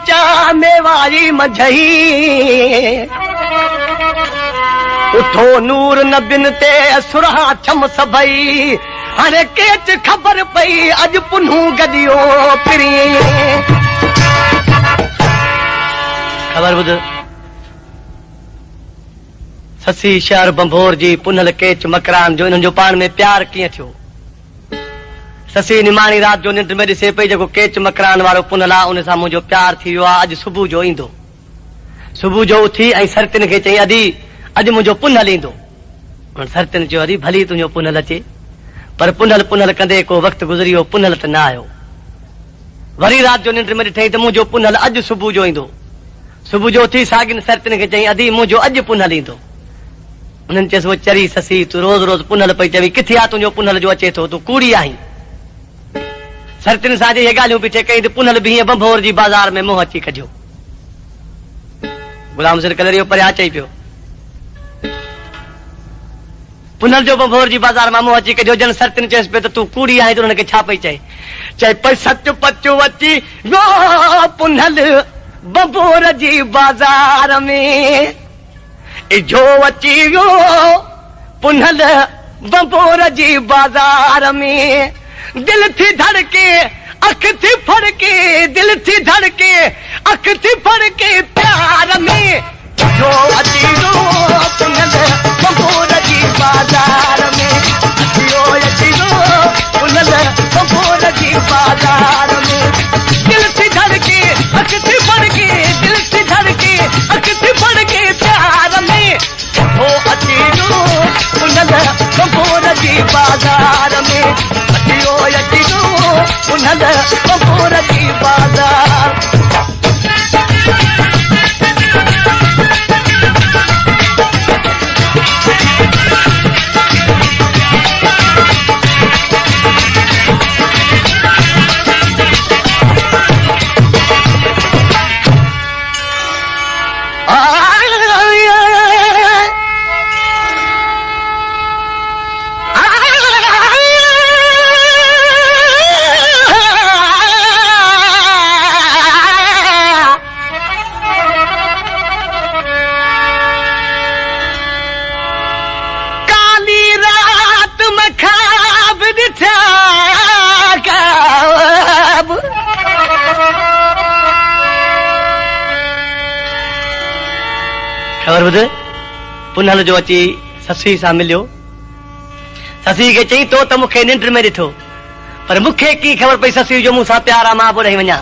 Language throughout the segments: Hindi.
चा मेवारी मझई उठो नूर नबिन ते सुरहा छम सभई हाणे केच खबर पई अज पुनू गदियो फिरी खबर बुध ससी शहर बंभोर जी पुनल केच मकरान जो इन्हनि जो पाण में प्यार कीअं थियो ससी निमाणी रात जो निंड में ॾिसे पई जेको केच मकरान वारो पुनल आहे उन सां मुंहिंजो प्यार थी वियो आहे अॼु सुबुह जो ईंदो सुबुह जो उथी ऐं सरतिन खे चई अदी अॼु मुंहिंजो पुनल ईंदो सरतिन चयो अदी भली तुंहिंजो पुनल अचे पर पुनल पुनल कंदे को वक़्तु गुज़री वियो पुनल त न आयो वरी रात जो निंड में ॾिठई त मुंहिंजो पुनल अॼु सुबुह जो ईंदो सुबुह जो उथी सागिन सरतिन खे चई अदी मुंहिंजो अॼु पुनल ईंदो उन्हनि चयसि वो चरी ससी तूं रोज़ रोज़ पुनल पई चवी किथे आहे तुंहिंजो पुनल जो अचे थो तूं कूड़ी आहीं सरतिन सां इहे ॻाल्हियूं बीठे कई त पुनल बि हीअं बंभोर जी बाज़ार में मुंहुं अची कढियो गुलाम हुसैन कलरियो परियां चई पियो पुनल जो बंभोर जी बाज़ार मां मुंहुं अची कढियो जन सरतिन चयसि पियो त तूं कूड़ी आहीं त हुनखे छा पई चए पई सच पचो अची वियो पुनल बंभोर जी बाज़ार में जो अची वियो पुनल बंभोर जी बाज़ार में दिल थी धड़के अख थी फड़के दिल थी धड़के अख थी फड़के प्यार में जो अची वियो पुनल बंभोर जी बाज़ार में जो अची वियो पुनल बंभोर जी बाज़ार में दिल थी धड़के अख थी फड़के दिल थी धड़के अख थी फड़के प्यार में जो अची वियो पुनल बंभोर जी बाज़ार में जो अची वियो पुनल बंभोर जी बाज़ार खबर बुध पुनल जो अची ससी सां मिलियो ससी खे चई तो त मूंखे निंड में ॾिठो पर मूंखे की ख़बर पई ससी जो मूंसां प्यार आहे मां बि ॾेई वञा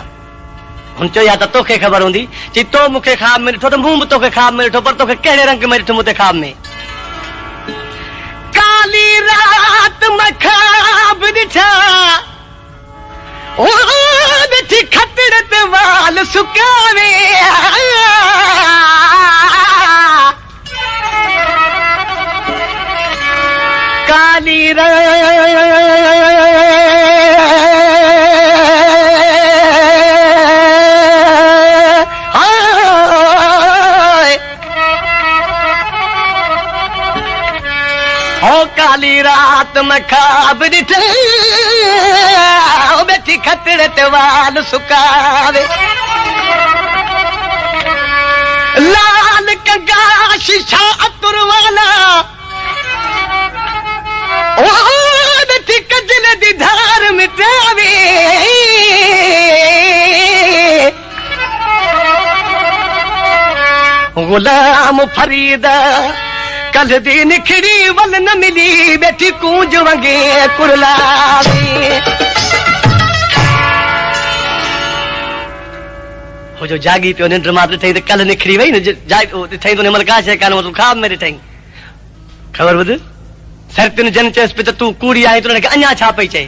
हुन चयो या त तोखे ख़बर हूंदी चई तो मूंखे ख़्वाब में ॾिठो त मूं बि तोखे ख़्वाब में ॾिठो पर तोखे कहिड़े रंग में ॾिठो मूं ते ख़्वाब में काली रात में ख़्वाब ॾिठा ओ ॾिठी खतड़ ते वाल सुकावे काली काली रात में ख़्वाब ॾिठे बैठी खतड़ ते वाल सुकावे लाल कंगा शीशा अतुर वाला ओ बैठी कजल दी धार मिटावे गुलाम फरीदा कल दी निखड़ी वल न मिली बैठी कूंज वंगे कुरलावे हो जो जागी पियो निंड मां ॾिठई त कल निखड़ी वई न ॾिठई त हिनमहिल का शइ कान तूं ख़्वाब में ॾिठई ख़बर ॿुध सरतिन जन चयसि पियो त तूं कूड़ी आहीं त हुनखे अञा छा पई चए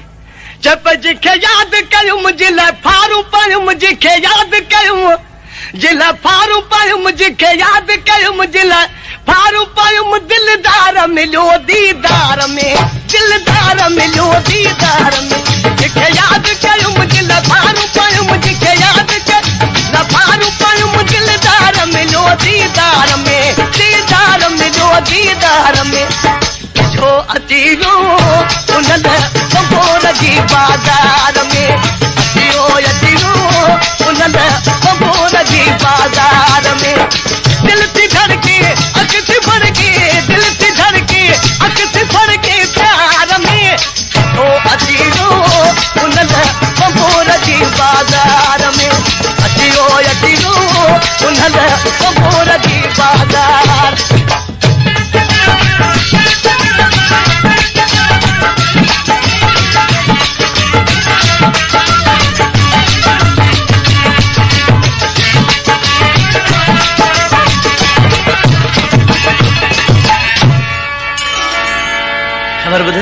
चप जिखे यादि कयुमि जे लाइ फारूं पायुमि जिखे यादि कयुमि जे लाइ फारूं पायुमि जिखे यादि कयुमि जे लाइ फारूं पायुमि दिलदार मिलियो दीदार में दिलदार मिलियो दीदार में जिखे यादि कयुमि जे लाइ फारूं पायुमि जिखे यादि कयुमि फारूं पायुमि दिलदार मिलियो दीदार में दीदार मिलियो दीदार में जो अची वियो पुनल बंभोर जी बाज़ार में अची वियो पुनल बंभोर बाजार में दिल थी धड़के अख थी फड़के दिल थी धड़के अख थी फड़के प्यार में तो अचीरो उनल बबोर जी बाजार में अचीरो अचीरो उनल बबोर जी बाजार खबर ॿुध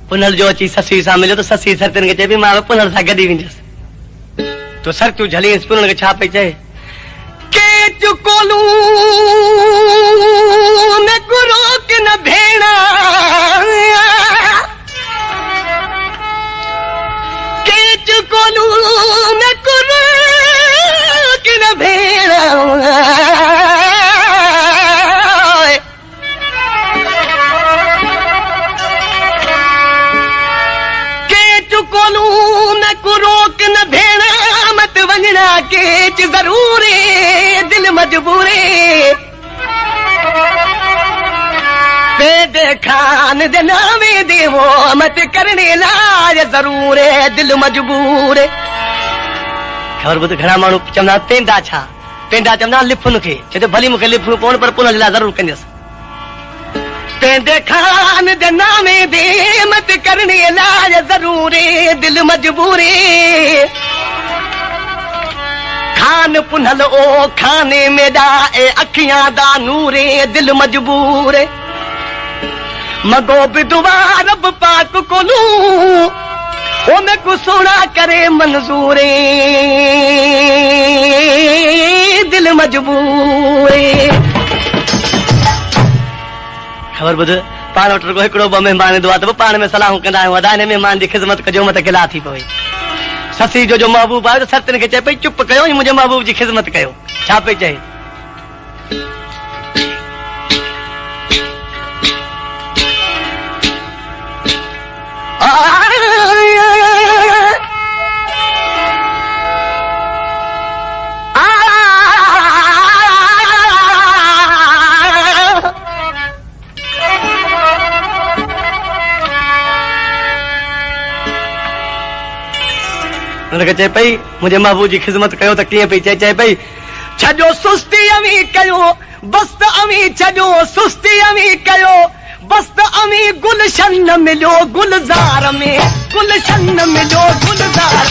पुनल जो अची ससी सां मिलियो त ससी सरतिन खे चए पई मां पुनल सां गॾु वेंदसि तो सर तूं झलींसि पुनल खे छा पई चए के चुकोलू न गुरो की न भेण के चुकोलू न गुरो की न भेण रोक न भेणा मत वञणा केच ज़रूरे दिल मजबूरे पेदे खान दे नावे देवो मत करने लाज ज़रूरे दिल मजबूरे खबर ॿुध घणा माण्हू चवंदा पेंदा छा पेंदा चवंदा लिफुन खे चए भली मूंखे लिफुन पवण पर पुनल लाइ ज़रूरु कंदसि पेंदे खान दे नामे दे मत करने लाज ज़रूरे दिल मजबूरे खान पुनल ओ खाने मेरा ए अखियां दा नूरे दिल मजबूरे मगो भी दुआ रब पाक कोलू ओ मैं को सोना करे मंजूरे दिल मजबूरे खबर ॿुध पाण वटि रुगो हिकिड़ो ॿ महिमान ईंदो आहे त पाण में सलाहूं कंदा आहियूं अदा हिन महिमान जी ख़िदमत कजो मत गिला थी पवे ससी जो महबूब आहे सरतिन खे चए पई चुप कयो मुंहिंजे महबूब जी ख़िदमत कयो छा पई चए उनखे चए पई मुंहिंजे महबूब जी ख़िदमत कयो त कीअं पई चए पई छॾो सुस्ती अमी कयो बस त अमी छॾो सुस्ती अमी कयो बस त अमी गुलशन मिलियो गुलज़ार में गुलशन मिलियो गुलज़ार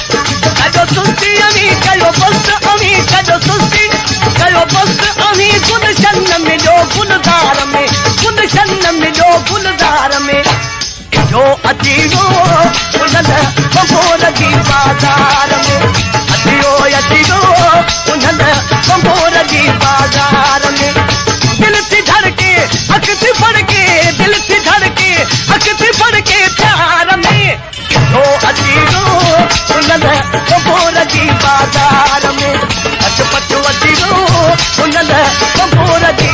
छॾो सुस्ती अमी कयो बस त अमी छॾो सुस्ती कयो बस त अमी गुलशन मिलियो गुलज़ार में गुलशन मिलियो गुलज़ार में जो अचीरो उनल बबोर जी बाजार में अचीरो उनल बबोर जी बाजार में दिल थी धड़के अख थी फड़के दिल थी धड़के अख थी फड़के प्यार में जो अचीरो उनल बबोर जी बाजार में अच पचो अचीरो उनल बबोर जी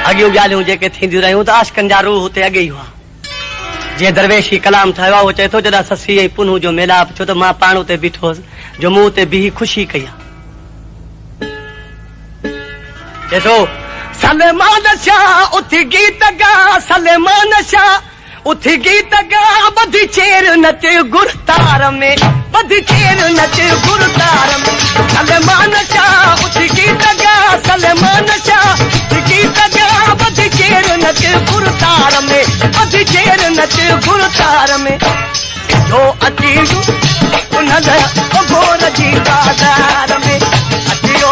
अॻियूं ॻाल्हियूं जेके थींदियूं रहियूं त आशिकनि जा रूह हुते अॻे ई हुआ जीअं दरवेशी कलाम ठाहियो आहे उहो चए थो जॾहिं ससी ऐं पुनू जो मेलाप थियो त मां पाण उते बीठो हुअसि जो मूं उते बीही ख़ुशी कई आहे चए थो सलमान शाह उथी गीत गा सलमान शाह उथी गीत गा बधी चेर नच गुरतार में बधी चेर नच गुरतार में सलमान शाह उथी गीत गा सलमान शाह गीत गा बधी चेर नच गुरतार में बधी चेर नच गुरतार में जो अचीरो उनल बबोर जी बाजार में अचीरो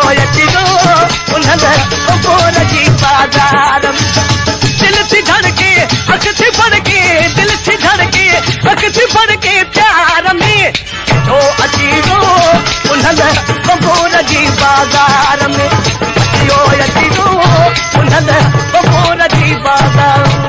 उनल बबोर जी बाजार में दिल थी धड़के अख थी फड़के दिल थी धड़के अख थी फड़के प्यार में जो अचीरो उनल बबोर जी बाजार में अचीरो उनल बबोर जी बाजार